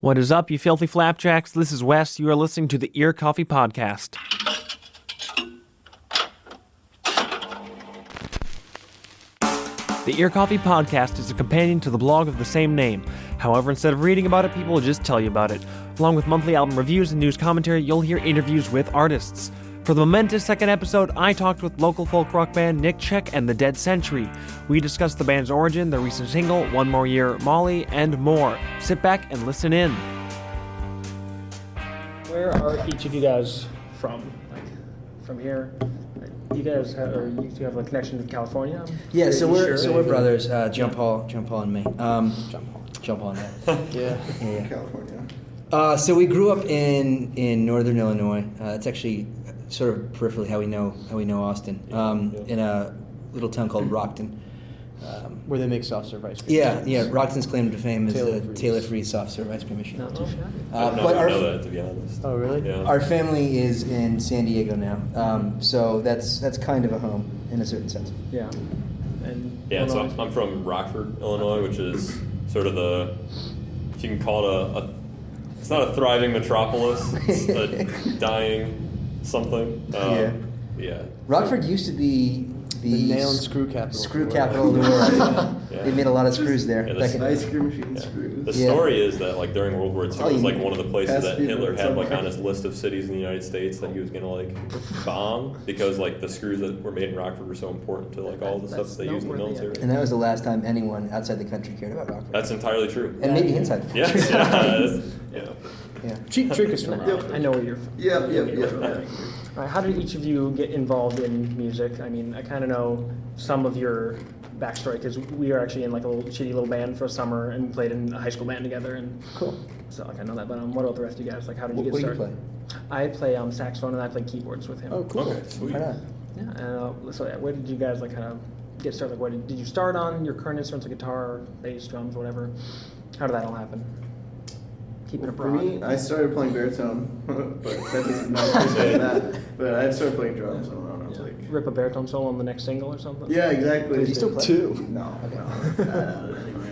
What is up, you filthy flapjacks? This is Wes. You are listening to the Ear Coffee Podcast. The Ear Coffee Podcast is a companion to the blog of the same name. However, instead of reading about it, people will just tell you about it. Along with monthly album reviews and news commentary, you'll hear interviews with artists. For the momentous second episode, I talked with local folk rock band Nick Check and the Dead Century. We discussed the band's origin, their recent single, One More Year, Molly, and more. Sit back and listen in. Where are each of you guys from? Like, from here? You guys have, or you two have a connection to California? Yeah, so we're brothers. John Paul and me. John Paul and me. Yeah. California. So we grew up in northern Illinois. It's actually sort of peripherally how we know Austin. In a little town called Rockton. Where they make soft serve ice cream. Yeah. Rockton's claim to fame is the Taylor-free soft serve ice cream machine. Not too shabby. I didn't know that, to be honest. Oh, really? Yeah. Our family is in San Diego now, so that's kind of a home in a certain sense. Yeah. And So I'm from Rockford, Illinois, which is sort of if you can call it it's not a thriving metropolis, it's a dying something. Yeah. Rockford used to be the nail and screw capital. Screw capital of the world. Yeah. They made a lot of screws there. Ice cream machine screws. The story is that during World War II, it was one of the places that Hitler had on his list of cities in the United States that he was gonna bomb because the screws that were made in Rockford were so important to all the stuff they used in the military. And that was the last time anyone outside the country cared about Rockford. That's entirely true. And maybe inside the country. Yes. Yeah. Cheap trick is from I know where you're from. Yeah. All right, how did each of you get involved in music? I mean, I kind of know some of your backstory because we were actually in a little shitty little band for a summer and played in a high school band together. And Cool. So I know that. But what about the rest of you guys? How did you get What do you started? I play saxophone and I play keyboards with him. Oh, cool. Okay, sweet. Right on. Yeah. And where did you guys kind of get started? What did you start on your current instruments, like guitar, bass, drums, whatever? How did that all happen? Keeping it For broad. me, I started playing baritone, but that doesn't say that. But I started playing drums when I was Rip a baritone solo on the next single or something? Yeah, exactly. Do you still play? Two. No. Anyway.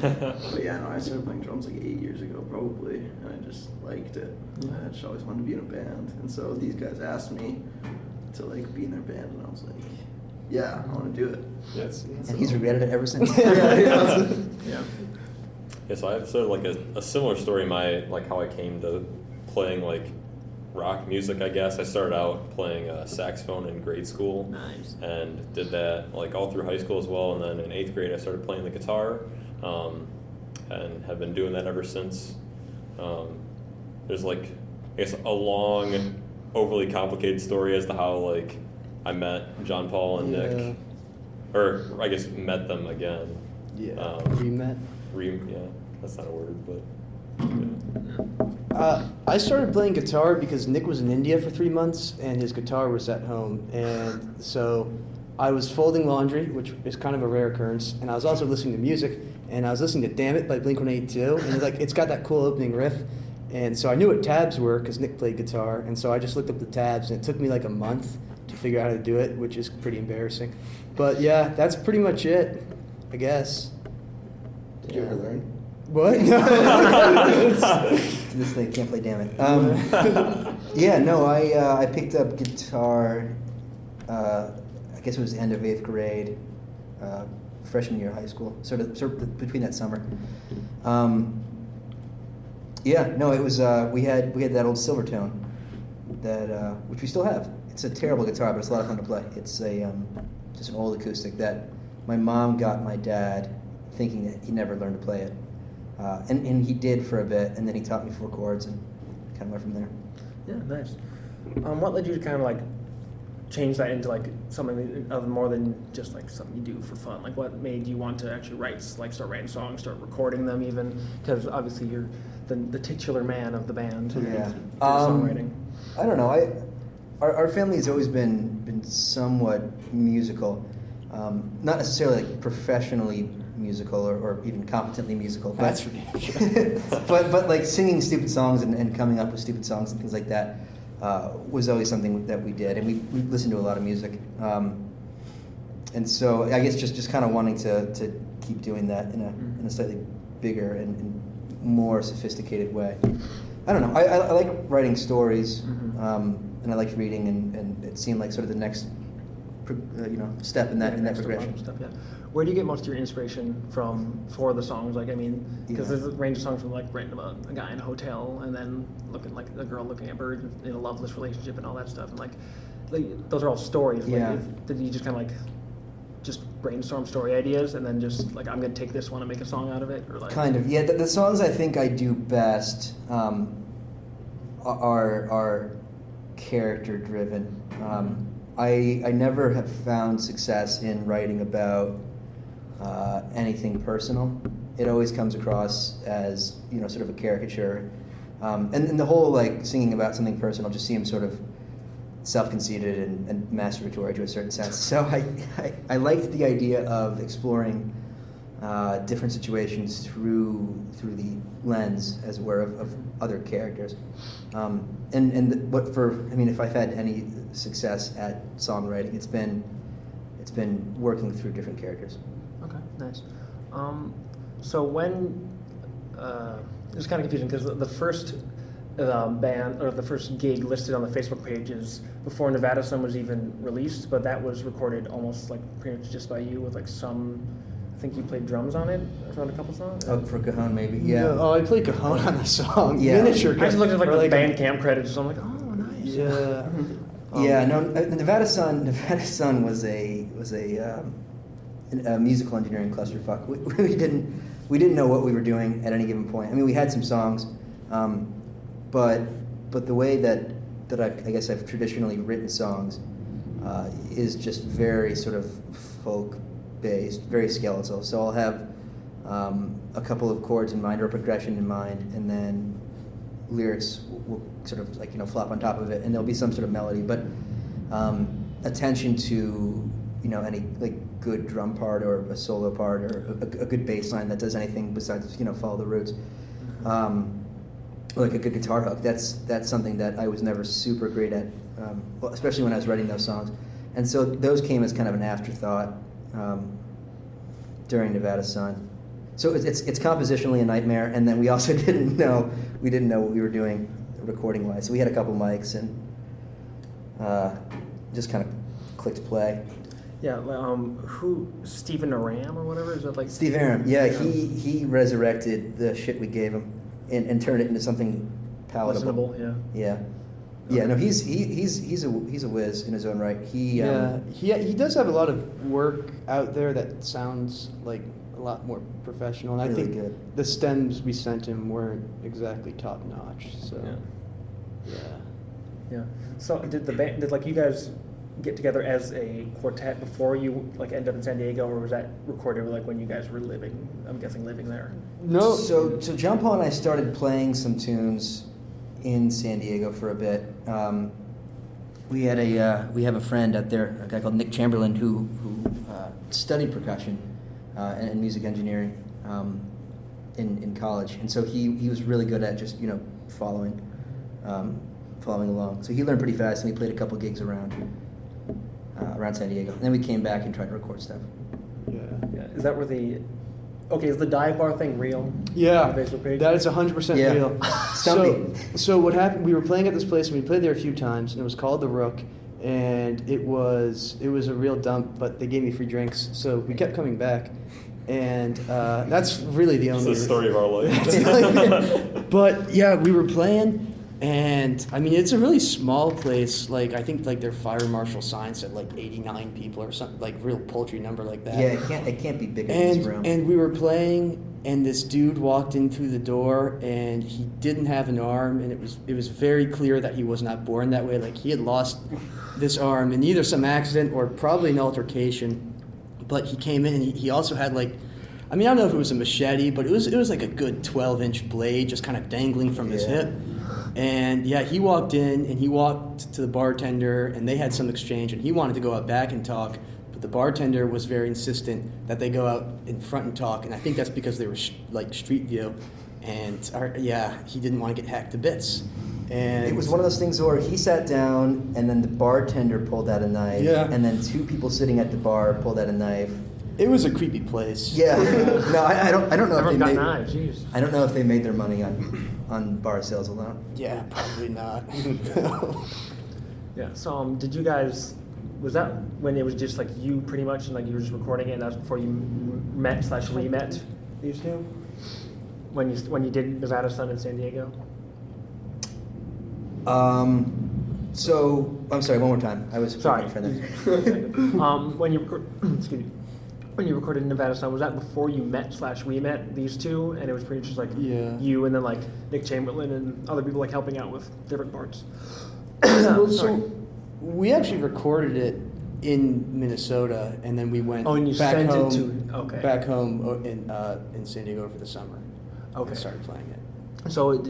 But I started playing drums 8 years ago, probably, and I just liked it. I just always wanted to be in a band, and so these guys asked me to be in their band, and I was like, yeah, I want to do it. Yes. And he's regretted it ever since. Yeah. Yeah, so I have sort of a similar story in my how I came to playing rock music. I guess I started out playing saxophone in grade school. Nice. And did that all through high school as well. And then in 8th grade I started playing the guitar, and have been doing that ever since. There's I guess a long, overly complicated story as to how I met John Paul and Nick, or I guess met them again. Yeah. Re-met. Yeah, that's not a word, but yeah. I started playing guitar because Nick was in India for 3 months and his guitar was at home. And so I was folding laundry, which is kind of a rare occurrence, and I was also listening to music, and I was listening to Damn It by Blink-182, and it's got that cool opening riff. And so I knew what tabs were because Nick played guitar, and so I just looked up the tabs, and it took me a month to figure out how to do it, which is pretty embarrassing. But yeah, that's pretty much it, I guess. Did you ever learn? What? No. To this day, can't play Damn It. I picked up guitar, I guess it was the end of 8th grade, freshman year of high school, sort of between that summer. It was, we had that old Silvertone, which we still have. It's a terrible guitar, but it's a lot of fun to play. It's just an old acoustic that my mom got my dad thinking that he never learned to play it. And he did for a bit, and then he taught me 4 chords and kind of went from there. Yeah, nice. What led you to kind of change that into something other more than just something you do for fun? What made you want to actually write, start writing songs, start recording them even? Because obviously you're the titular man of the band. Yeah. Songwriting. I don't know. Our family has always been somewhat musical, not necessarily professionally musical or even competently musical. But, That's for damn sure. but singing stupid songs and coming up with stupid songs and things like that was always something that we did, and we listened to a lot of music. And so I guess just kind of wanting to keep doing that in a slightly bigger and more sophisticated way. I don't know. I like writing stories, and I liked reading, and it seemed like sort of the next, step in that progression. Stuff, yeah. Where do you get most of your inspiration from for the songs? Like, I mean, because there's a range of songs from like writing about a guy in a hotel, and then looking like a girl looking at birds in a loveless relationship and all that stuff, and like those are all stories. Like, Yeah. did you just kind of like just brainstorm story ideas and then just like I'm gonna take this one and make a song out of it, or like Kind of, yeah. The songs I think I do best are character driven. I never have found success in writing about anything personal. It always comes across as sort of a caricature, and the whole like singing about something personal just seems sort of self-conceited and masturbatory to a certain sense. So I liked the idea of exploring different situations through the lens, as it were, of other characters. If I've had any success at songwriting, it's been working through different characters. Okay, nice. So when it's kind of confusing because the first band or the first gig listed on the Facebook page is before Nevada Sun was even released, but that was recorded almost like pretty much just by you with like some. I think you played drums on it on a couple songs. Oh, for Cajon, maybe. Yeah. No, oh, I played cajon on the song. Yeah. Miniature. I just looked at like or the Bandcamp credits, so I'm like, oh, nice. Yeah. Yeah, no. Nevada Sun was a musical engineering clusterfuck. We didn't know what we were doing at any given point. I mean, we had some songs, but the way that I guess I've traditionally written songs is just very sort of folk based, very skeletal. So I'll have a couple of chords in mind or a progression in mind, and then lyrics will sort of like flop on top of it, and there'll be some sort of melody. But attention to any like good drum part or a solo part or a good bass line that does anything besides follow the roots. Like a good guitar hook. That's something that I was never super great at, especially when I was writing those songs. And so those came as kind of an afterthought during Nevada Sun. So it's compositionally a nightmare, and then we also didn't know what we were doing recording wise. So we had a couple mics and just kind of clicked play. Yeah, who Stephen Aram or whatever, is that like Steve Aram? Yeah, he resurrected the shit we gave him and turned it into something palatable. listenable? Yeah. Yeah, no, he's a whiz in his own right. He does have a lot of work out there that sounds like a lot more professional, and really I think good. the stems we sent him weren't exactly top notch. So Yeah. So did like you guys get together as a quartet before you like ended up in San Diego, or was that recorded like when you guys were living there? No. So John Paul and I started playing some tunes in San Diego for a bit. We have a friend out there, a guy called Nick Chamberlain, who studied percussion and music engineering in college, and so he was really good at just following along. So he learned pretty fast, and we played a couple gigs around San Diego. And then we came back and tried to record stuff. Yeah. Is that where is the dive bar thing real? Yeah, On the Facebook page? that is 100% Yeah. real. Stumpy. So what happened? We were playing at this place, and we played there a few times, and it was called the Rook, and it was a real dump. But they gave me free drinks, so we kept coming back, and that's really the It's only. the story of our life. But yeah, we were playing, and I mean it's a really small place. Like I think like their fire marshal sign said like 89 people or something, like real paltry number like that. Yeah, it can't be bigger than this room. And we were playing, and this dude walked in through the door, and he didn't have an arm, and it was very clear that he was not born that way. Like he had lost this arm in either some accident or probably an altercation. But he came in, and he also had like, I mean I don't know if it was a machete, but it was like a good 12-inch blade just kind of dangling from his hip. And yeah, he walked in, and he walked to the bartender, and they had some exchange, and he wanted to go out back and talk. But the bartender was very insistent that they go out in front and talk, and I think that's because they were like street view, and he didn't want to get hacked to bits. And It was one of those things where he sat down, and then the bartender pulled out a knife, Yeah. and then two people sitting at the bar pulled out a knife, It was a creepy place. Yeah. No, I don't know if they Everyone got made. knives. Jeez. I don't know if they made their money on bar sales alone. Yeah, probably not. Yeah. So did you guys? Was that when it was just like you pretty much, and like you were just recording it, and that was before you met/re-met these two? When you did Nevada Sun in San Diego? So I'm sorry. One more time. I was Sorry. for that. When you excuse me, when you recorded Nevada Sun, was that before you met/re-met these two, and it was pretty just like Yeah. you and then like Nick Chamberlain and other people like helping out with different parts? Well, Sorry. so we actually recorded it in Minnesota, and then we went Oh, and you back sent home, it to back home in San Diego for the summer. Okay. And started playing it. So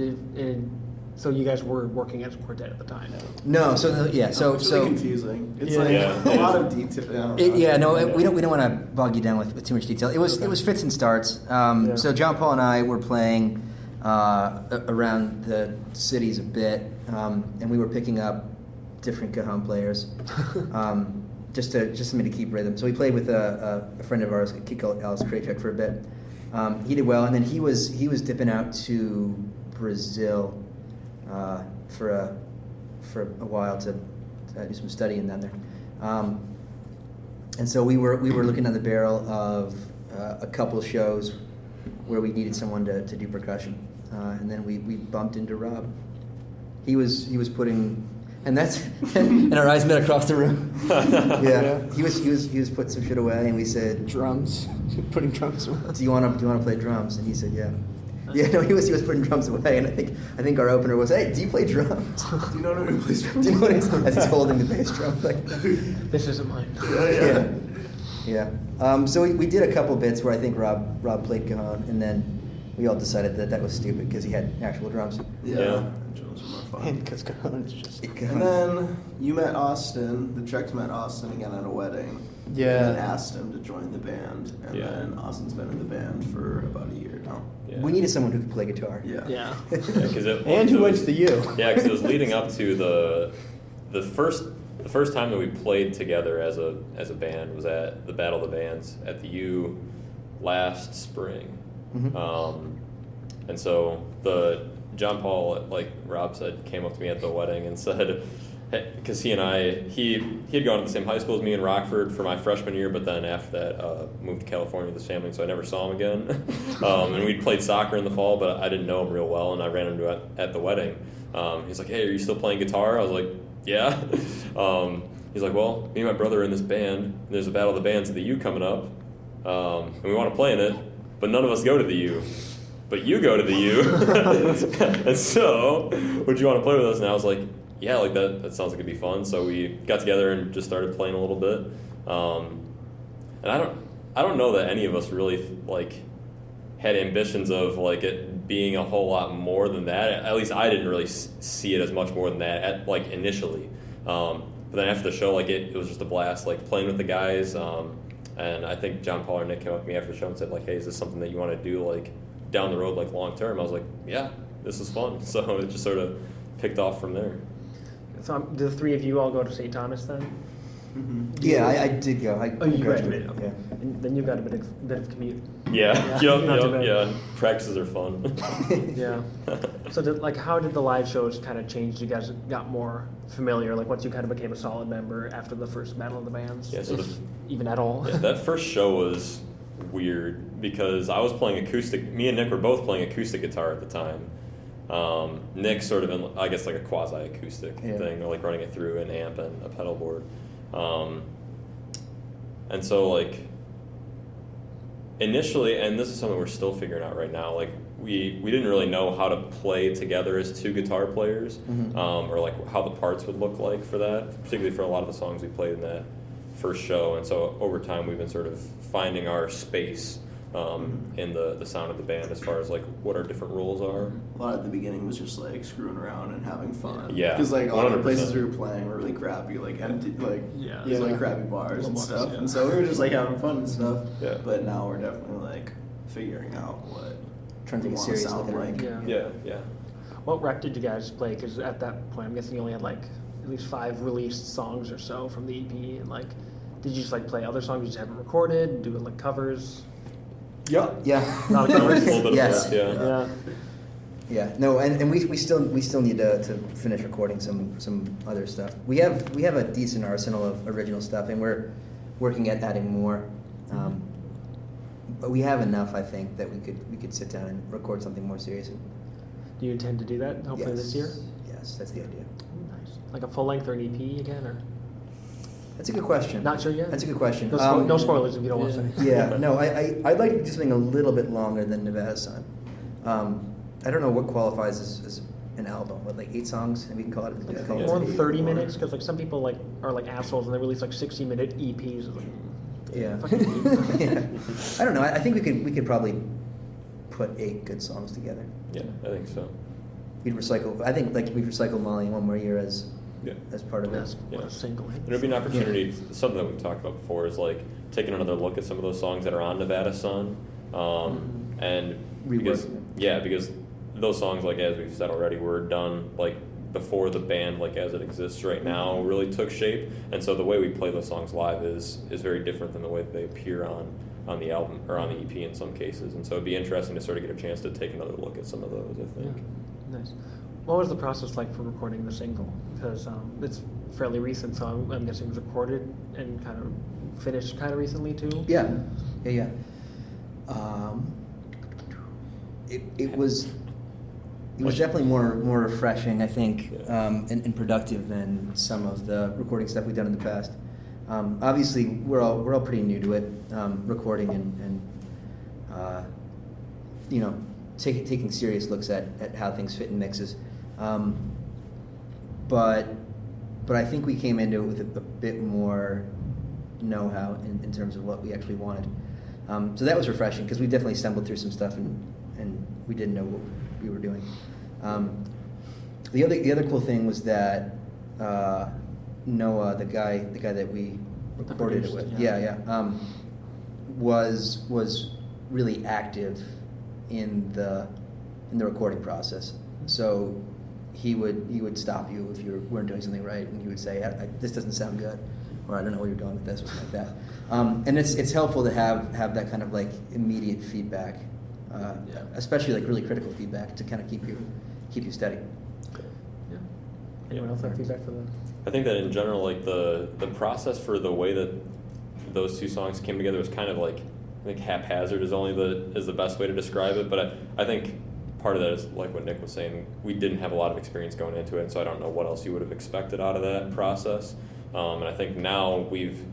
so you guys were working as a quartet at the time. No. So yeah. So It's really confusing. It's Yeah. like Yeah. a lot of detail. I don't know. we don't want to bog you down with too much detail. It was fits and starts. Yeah. So John Paul and I were playing around the cities a bit, and we were picking up different cajon players, just to keep rhythm. So we played with a friend of ours, a kid called Alice Krajcek, for a bit. He did well, and then he was dipping out to Brazil for a while to do some studying down there. And so we were looking on the barrel of a couple shows where we needed someone to do percussion, and then we bumped into Rob. He was putting, and that's and our eyes met across the room. Yeah, he was putting some shit away, and we said, Drums, putting drums away. "Do you want to play drums?" And he said, "Yeah." Yeah, no, he was putting drums away, and I think our opener was, "Hey, do you play drums?" Do you know who plays drums? Do you know what he's, as he's holding the bass drum, like, This isn't mine. yeah. So we did a couple bits where I think Rob played cajon, and then we all decided that was stupid because he had actual drums. Yeah. Drums are more fun. And because cajon's just And then you met Austin. The Treks met Austin again at a wedding. Yeah. And then asked him to join the band, and Yeah. then Austin's been in the band for about a year now. Yeah. We needed someone who could play guitar. Yeah. Yeah. Yeah, 'cause and who went to the U. Yeah, because it was leading up to the first time that we played together as a band was at the Battle of the Bands at the U last spring. Mhm. And so the John Paul, like Rob said, came up to me at the wedding and said, because he had gone to the same high school as me in Rockford for my freshman year, but then after that moved to California with his family, so I never saw him again. And we'd played soccer in the fall, but I didn't know him real well, and I ran into him at the wedding. He's like, "Hey, are you still playing guitar?" I was like, "Yeah." He's like, "Well, me and my brother are in this band. There's a Battle of the Bands at the U coming up, and we want to play in it, but none of us go to the U. But you go to the U, and so would you want to play with us?" And I was like, "Yeah, like that sounds like it'd be fun." So we got together and just started playing a little bit. And I don't know that any of us really like had ambitions of like it being a whole lot more than that. At least I didn't really see it as much more than that like initially. But then after the show, like it was just a blast, like playing with the guys. And I think John Paul or Nick came up to me after the show and said like, "Hey, is this something that you want to do like down the road, like long term?" I was like, "Yeah, this is fun." So it just sort of picked off from there. So did the three of you all go to St. Thomas then? Mm-hmm. Yeah, I did go. Oh, you graduated. Okay. Yeah. And then you got a bit of commute. Yeah, Yeah, not too bad. yeah. Practices are fun. Yeah. So how did the live shows kind of change? You guys got more familiar, like once you kind of became a solid member after the first Battle of the Bands, Yeah, so if even at all. Yeah, that first show was weird because I was playing acoustic. Me and Nick were both playing acoustic guitar at the time. Nick sort of in, I guess, like a quasi-acoustic thing, or like running it through an amp and a pedal board. And so like initially, and this is something we're still figuring out right now, like we didn't really know how to play together as two guitar players, or like how the parts would look like for that, particularly for a lot of the songs we played in that first show. And so over time we've been sort of finding our space in the sound of the band as far as like what our different roles are. A lot at the beginning was just like screwing around and having fun. Yeah, because like all the 100%. places we were playing were really crappy, like empty, like Yeah. just like Yeah. crappy bars and Bars, stuff. yeah. And so we were just like having fun and stuff. Yeah. But now we're definitely like figuring out what Trying to we take a want to serious sound look at like. it. Yeah. What rec did you guys play? Because at that point, I'm guessing you only had like at least 5 released songs or so from the EP, and like Did you just like play other songs you just haven't recorded, do like covers? Yeah. Yeah. A lot of covers? A little bit of Yes. both, yeah. Yeah. Yeah, no, and we still need to finish recording some other stuff. We have a decent arsenal of original stuff, and we're working at adding more. But we have enough, I think, that we could sit down and record something more serious. Do you intend to do that hopefully Yes. this year? Yes, that's the idea. Nice. Like a full length or an EP again, or That's a good question. not sure yet? That's a good question. No spoilers if you don't want to say. Yeah, no, I'd like to do something a little bit longer than Nevada Sun. I don't know what qualifies as an album. What, like 8 songs? And we can call it. Yeah, I think More it's than 30 minutes, because like some people are like assholes and they release like 60-minute EPs. It's like, Yeah. fucking EP. Yeah. I don't know. I think we could probably put 8 good songs together. Yeah, I think so. We'd recycle. I think like we'd recycle Molly One More Year as Yeah. part of That's it. what a single hit. And it'd be an opportunity, something that we've talked about before, is like taking another look at some of those songs that are on Nevada Sun, and because Reworking them. because those songs, like as we've said already, were done like before the band, like as it exists right now, really took shape, and so the way we play those songs live is very different than the way that they appear on the album or on the EP in some cases, and so it'd be interesting to sort of get a chance to take another look at some of those, I think. Yeah. Nice. What was the process like for recording the single? Because it's fairly recent, so I'm guessing it was recorded and kind of finished kind of recently too? Yeah. It was definitely more refreshing, I think, and productive than some of the recording stuff we've done in the past. Obviously, we're all pretty new to it, recording and taking serious looks at how things fit in mixes. But I think we came into it with a bit more know-how in terms of what we actually wanted. So that was refreshing because we definitely stumbled through some stuff and we didn't know what we were doing. The other cool thing was that Noah, the guy that we recorded it with, was really active in the recording process. So he would stop you if you weren't doing something right, and he would say, "This doesn't sound good," or "I don't know where you're going with this," or something like that. And it's helpful to have that kind of like immediate feedback, especially like really critical feedback to kind of keep you steady. Yeah. Anyone else have feedback for that? I think that in general, like the process for the way that those two songs came together was kind of like, I think haphazard is the best way to describe it. But I think part of that is like what Nick was saying. We didn't have a lot of experience going into it, and so I don't know what else you would have expected out of that process. And I think now we've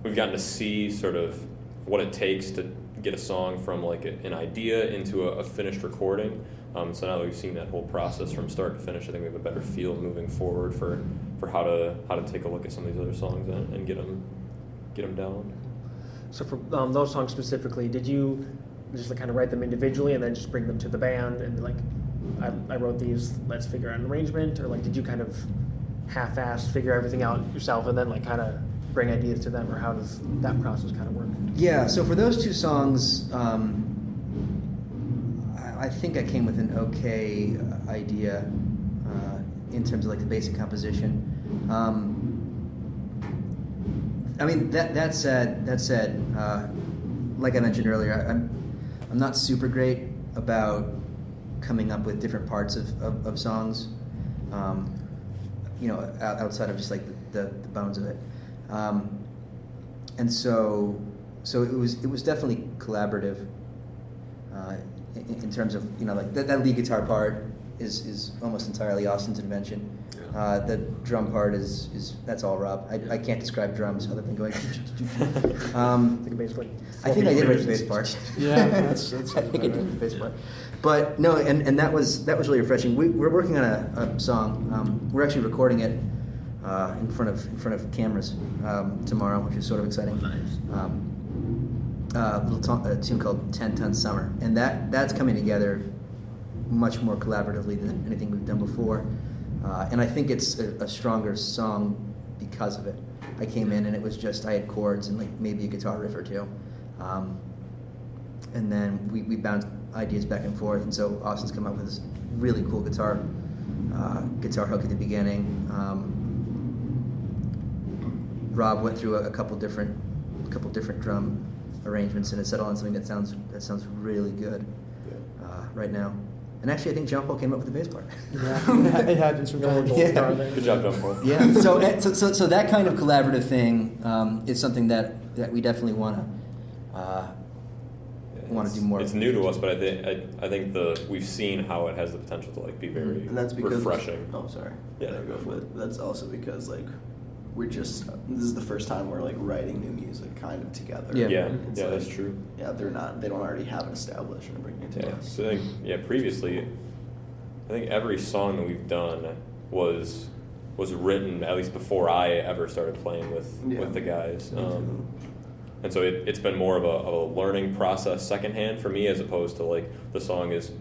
gotten to see sort of what it takes to get a song from like an idea into a finished recording. So now that we've seen that whole process from start to finish, I think we have a better feel moving forward for how to take a look at some of these other songs and get them down. So for those songs specifically, did you just like kind of write them individually and then just bring them to the band and be like, I wrote these, let's figure out an arrangement, or like did you kind of half-ass figure everything out yourself and then like kind of bring ideas to them, or how does that process kind of work? Yeah, so for those two songs, I think I came with an okay idea in terms of like the basic composition. I mean, that said, like I mentioned earlier, I'm not super great about coming up with different parts of songs, outside of just like the bones of it. And so it was definitely collaborative in terms of like that lead guitar part is almost entirely Austin's invention. The drum part is that's all Rob. I can't describe drums other than going. Basically, I think I did write the bass part. Yeah, that's I think I did the bass part. But no, and that was really refreshing. We're working on a song. We're actually recording it in front of cameras tomorrow, which is sort of exciting. Nice. A tune called 10 Ton Summer, and that's coming together much more collaboratively than anything we've done before, and I think it's a stronger song because of it. I came in and it was just I had chords and like maybe a guitar riff or two, and then we bounced ideas back and forth, and so Austin's come up with this really cool guitar hook at the beginning. Rob went through a couple different drum arrangements and has settled on something that sounds really good right now. And actually, I think John Paul came up with the bass part. Yeah, it happens from time to time. Good job, John Paul. Yeah. So that kind of collaborative thing is something that we definitely want to do more. It's new to us, but I think we've seen how it has the potential to like be very And that's because refreshing. Oh, sorry. Yeah, no, go for it. But that's also because like this is the first time we're like writing new music kind of together. Yeah, It's that's true. Yeah, they don't already have it established and bringing it to Yeah, us. so I think previously, I think every song that we've done was written at least before I ever started playing with the guys. And so it's been more of a learning process secondhand for me, as opposed to like the song is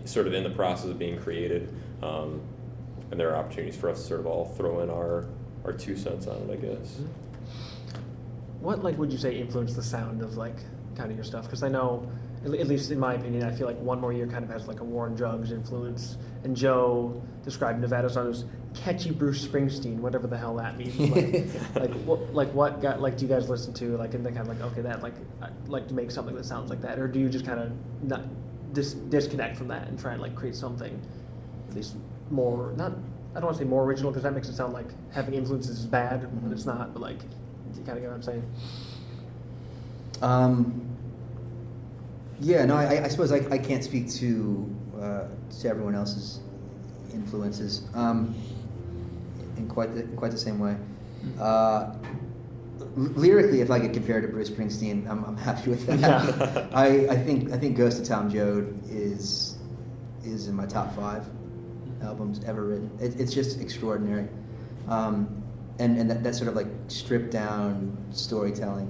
sort of in the process of being created, and there are opportunities for us to sort of all throw in our 2 cents on it, I guess. What would you say influenced the sound of kind of your stuff? Because I know, at least in my opinion, I feel like One More Year kind of has like a Warren Juggs influence, and Joe described Nevada Song as catchy Bruce Springsteen, whatever the hell that means. What do you guys listen to and then kind of like, okay, that I'd like to make something that sounds like that, or do you just kind of not disconnect from that and try and create something at least more, not, I don't want to say more original, because that makes it sound like having influences is bad, but it's not, but you kind of get what I'm saying? Yeah, no, I suppose I can't speak to everyone else's influences in quite the same way. Lyrically, if I could compare to Bruce Springsteen, I'm happy with that. Yeah. I think Ghost of Tom Joad is in my top 5 albums ever written. It's just extraordinary, and that sort of stripped down storytelling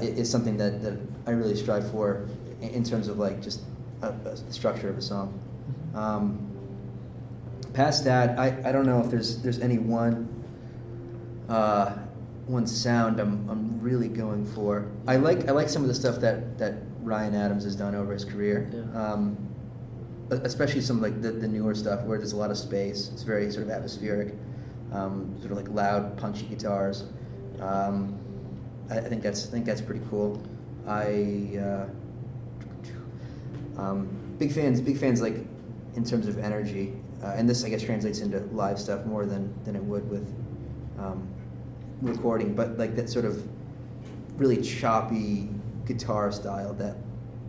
is something that I really strive for in terms of just the structure of a song. Past that, I don't know if there's any one sound I'm really going for. I like some of the stuff that Ryan Adams has done over his career. Yeah. Especially some of the newer stuff where there's a lot of space. It's very sort of atmospheric, sort of loud, punchy guitars. I think that's pretty cool. Big fans in terms of energy, and this I guess translates into live stuff more than it would with recording. But that sort of really choppy guitar style that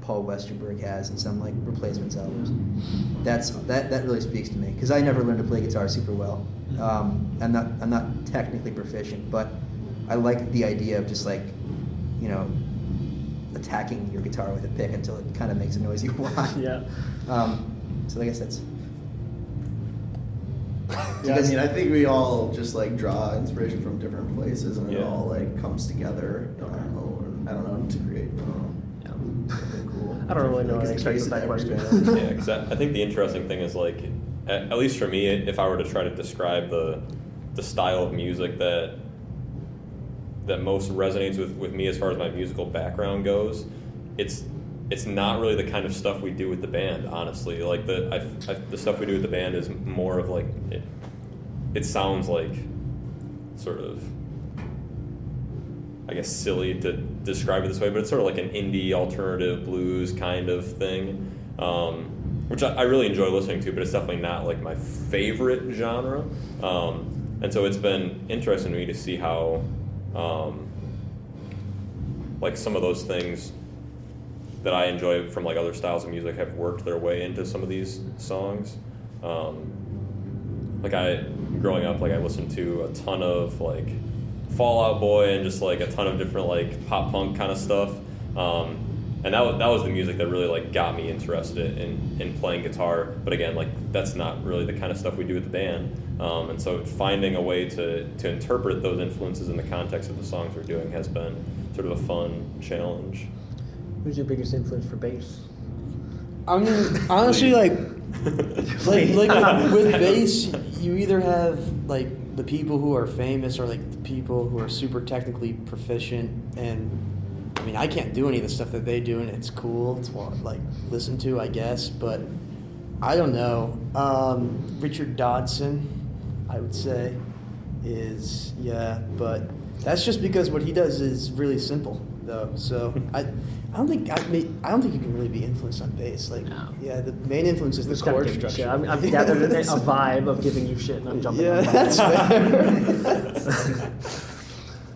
Paul Westerberg has in some Replacements albums. That really speaks to me, because I never learned to play guitar super well. I'm not technically proficient, but I like the idea of just attacking your guitar with a pick until it kind of makes a noisy whine. Yeah. So I guess that's. Yeah, I think we all just draw inspiration from different places, and it all comes together. I don't know, to create. Something cool. I don't really know what I expect with that question. Yeah, because I think the interesting thing is at least for me, if I were to try to describe the style of music that most resonates with me as far as my musical background goes, it's not really the kind of stuff we do with the band, honestly. The stuff we do with the band is more of it sounds sort of, I guess, silly to describe it this way, but it's sort of an indie alternative blues kind of thing, which I really enjoy listening to, but it's definitely not my favorite genre. And so it's been interesting to me to see how some of those things that I enjoy from other styles of music have worked their way into some of these songs. Growing up, I listened to a ton of Fall Out Boy and just a ton of different pop punk kind of stuff. And that was the music that really got me interested in playing guitar. But again, that's not really the kind of stuff we do with the band. And so finding a way to interpret those influences in the context of the songs we're doing has been sort of a fun challenge. Who's your biggest influence for bass? I mean, honestly, with bass, you either have the people who are famous or the people who are super technically proficient, and I mean, I can't do any of the stuff that they do, and it's cool to listen to, I guess, but I don't know. Richard Dodson, I would say, is, but That's just because what he does is really simple, though. So I don't think you can really be influenced on bass. Like, No. yeah, the main influence is the Just kinda chord giving you shit. structure. I'm gathered a vibe of giving you shit and I'm jumping Yeah, on that's fair.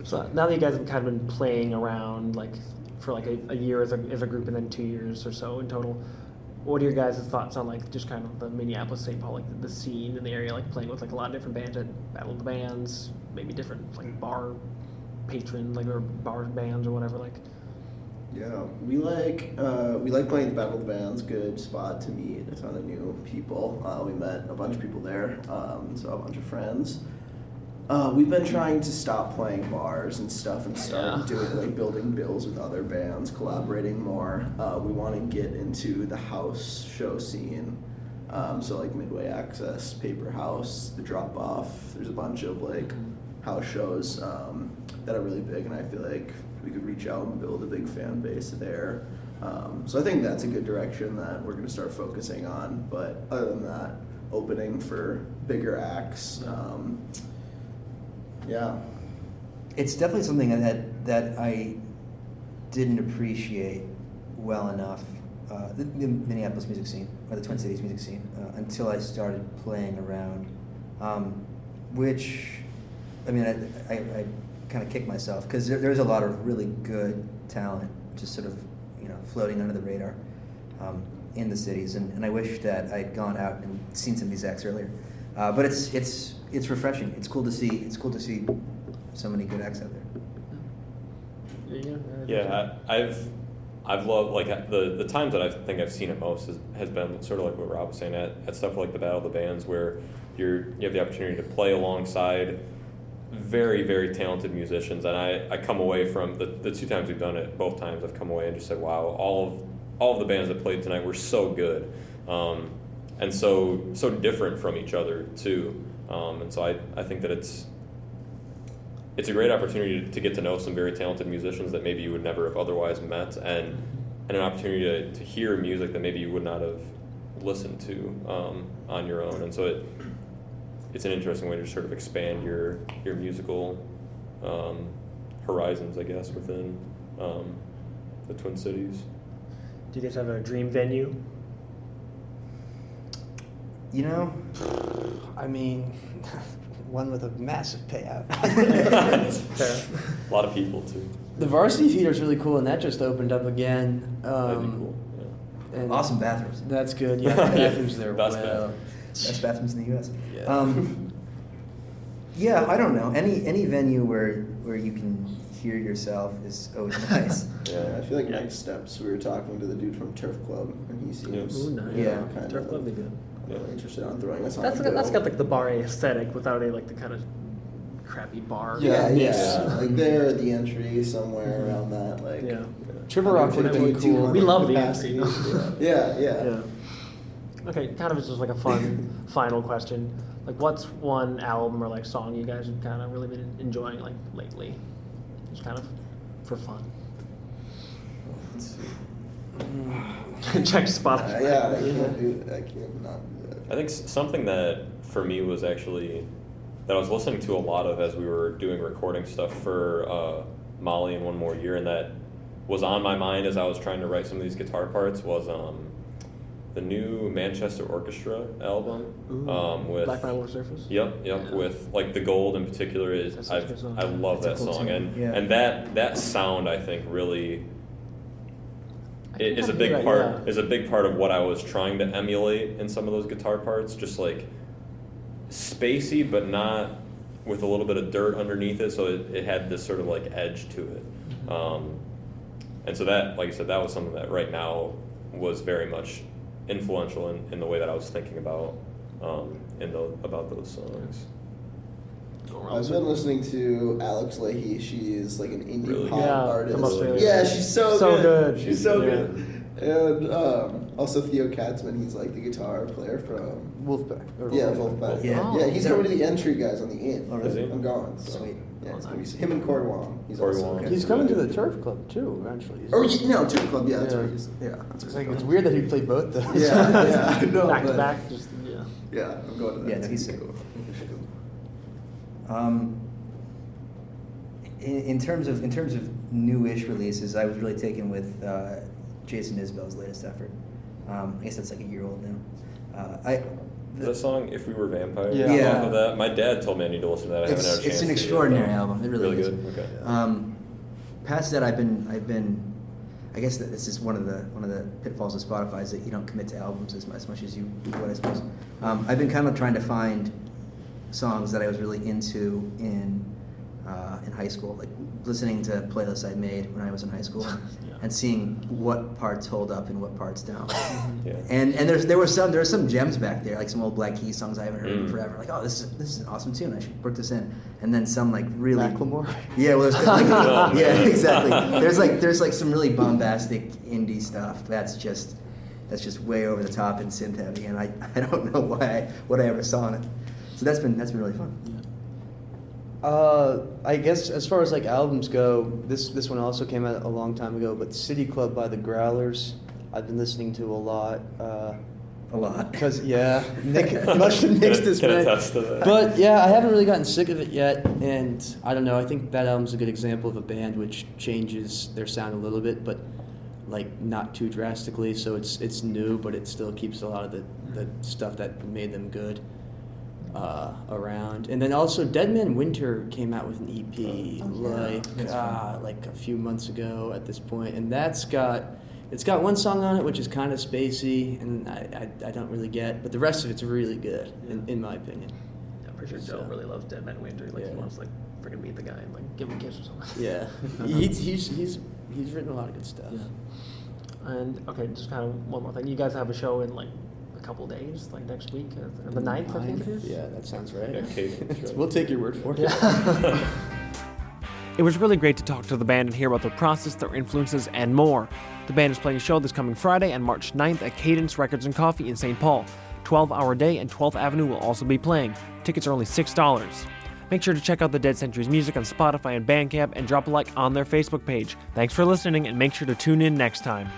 So now that you guys have kind of been playing around like for like a year as a group and then 2 years or so in total, what are your guys' thoughts on like just kind of the Minneapolis, St. Paul, like the scene in the area, like playing with like a lot of different bands at Battle of the Bands, maybe different like bar patrons, like or bar bands or whatever, like. Yeah, we like playing the Battle of the Bands. Good spot to meet a ton of new people. We met a bunch of people there, so a bunch of friends. We've been trying to stop playing bars and stuff and start doing like building bills with other bands, collaborating more. We want to get into the house show scene, so like Midway Access, Paper House, The Drop Off. There's a bunch of like house shows that are really big, and I feel like we could reach out and build a big fan base there. So I think that's a good direction that we're going to start focusing on. But other than that, opening for bigger acts. Yeah. It's definitely something that I didn't appreciate well enough, the Minneapolis music scene, or the Twin Cities music scene, until I started playing around, which, I mean, I kind of kicked myself, because there's a lot of really good talent just sort of, floating under the radar in the cities, and I wish that I'd gone out and seen some of these acts earlier. But it's refreshing. It's cool to see so many good acts out there. Yeah, I've loved like the times that I think I've seen it most has been sort of like what Rob was saying at stuff like the Battle of the Bands, where you have the opportunity to play alongside very, very talented musicians, and I come away from the 2 times we've done it, both times I've come away and just said, wow, all of the bands that played tonight were so good, and so different from each other too, and so I think that it's a great opportunity to get to know some very talented musicians that maybe you would never have otherwise met, and an opportunity to hear music that maybe you would not have listened to on your own, and so it's an interesting way to sort of expand your musical horizons, I guess, within the Twin Cities. Do you guys have a dream venue? I mean, one with a massive payout. Fair. A lot of people too. The Varsity Theater is really cool, and that just opened up again. That'd be cool. Yeah. And Awesome bathrooms. That's good. Yeah, the bathrooms there. Best Well, Best bathrooms in the U.S. Yeah. Yeah, I don't know. Any venue where you can hear yourself is always nice. Yeah, I feel like next steps. We were talking to the dude from Turf Club, and he seems Ooh, nice. Yeah. kind Turf Club of would be good. interested on throwing us on. That's a got bill. like the bar aesthetic without like the kind of crappy bar. Yeah, Yeah. like there at the entry somewhere around that, like Yeah. Triple Rock would have been 150, cool. 200 We love the capacity. entry, Yeah. Okay, kind of just like a fun final question. Like, what's one album or like song you guys have kind of really been enjoying like lately? Just kind of for fun. Let's see. Check Spotify. I can't not do that. I think something that for me was actually that I was listening to a lot of as we were doing recording stuff for Molly and One More Year, and that was on my mind as I was trying to write some of these guitar parts was the new Manchester Orchestra album with Black Bible Surface. Yep. Yeah. With like the gold in particular is That's such a good song. I love That's that a cool song, tune. Yeah. and that sound I think really can is a kinda big hear that, part yeah. is a big part of what I was trying to emulate in some of those guitar parts, just like spacey but not with a little bit of dirt underneath it, so it had this sort of like edge to it. And so that, like I said, that was something that right now was very much influential in the way that I was thinking about about those songs. I've been listening to Alex Leahy. She is like an indie Really? pop Yeah, artist. from Australia. Yeah, she's so So good. good. She's so Yeah. good. And also Theo Katzman. He's like the guitar player from Wolfpack. or yeah, Wolfpack. Wolfpack. Yeah. Yeah, he's coming to the entry, guys, on the 8th. Oh, really? Is he? I'm going. So. Sweet. Yeah, it's Oh, gonna be nice. him and Corey Wong. He's Corey also Wong. good. He's coming to the Turf Club too eventually. Oh, no, Turf Club. Yeah, that's Yeah. right. Yeah, that's It's where like he's it's going. weird that he played both those. Yeah, I know. Back to but- back, just yeah. Yeah, I'm going to that. Yeah, no, he's too. sick. in terms of newish releases, I was really taken with Jason Isbell's latest effort. I guess that's like a year old now. The song "If We Were Vampires" Yeah. off of that. My dad told me I need to listen to that. I haven't had a chance. It's an to extraordinary yet, album. It really is. good. Okay. Past that, I've been. I guess that this is one of the pitfalls of Spotify is that you don't commit to albums as much as you would, I suppose. I've been kind of trying to find songs that I was really into in high school, like listening to playlists I made when I was in high school, and seeing what parts hold up and what parts don't. Yeah. And there were some gems back there, like some old Black Keys songs I haven't heard in forever. Like, oh, this is an awesome tune. I should work this in. And then some like really Macklemore? Yeah, well, there's like, Oh, yeah, man. exactly. There's like some really bombastic indie stuff that's just way over the top and synth heavy, and I don't know what I ever saw in it. So that's been really fun. I guess as far as like albums go, this one also came out a long time ago, but City Club by the Growlers, I've been listening to a lot. A lot. Because, Nick, much to Nick's Can dismay. attest to that. But, I haven't really gotten sick of it yet, and I don't know, I think that album's a good example of a band which changes their sound a little bit, but, like, not too drastically, so it's new, but it still keeps a lot of the stuff that made them good around. And then also Dead Man Winter came out with an EP, like a few months ago at this point, and it's got one song on it which is kind of spacey, and I don't really get, but the rest of it's really good, in my opinion. I'm pretty sure Joe really loves Dead Man Winter. Like he wants to like freaking meet the guy and like give him a kiss or something. Yeah, he's written a lot of good stuff. Yeah. And okay, just kind of one more thing. You guys have a show in like a couple of days, like next week, the 9th, I think it is. Yeah, that sounds right. Yeah, Cadence, right? We'll take your word for it. Yeah. It was really great to talk to the band and hear about their process, their influences, and more. The band is playing a show this coming Friday on March 9th at Cadence Records and Coffee in St. Paul. 12 Hour Day and 12th Avenue will also be playing. Tickets are only $6. Make sure to check out the Dead Centuries music on Spotify and Bandcamp and drop a like on their Facebook page. Thanks for listening, and make sure to tune in next time.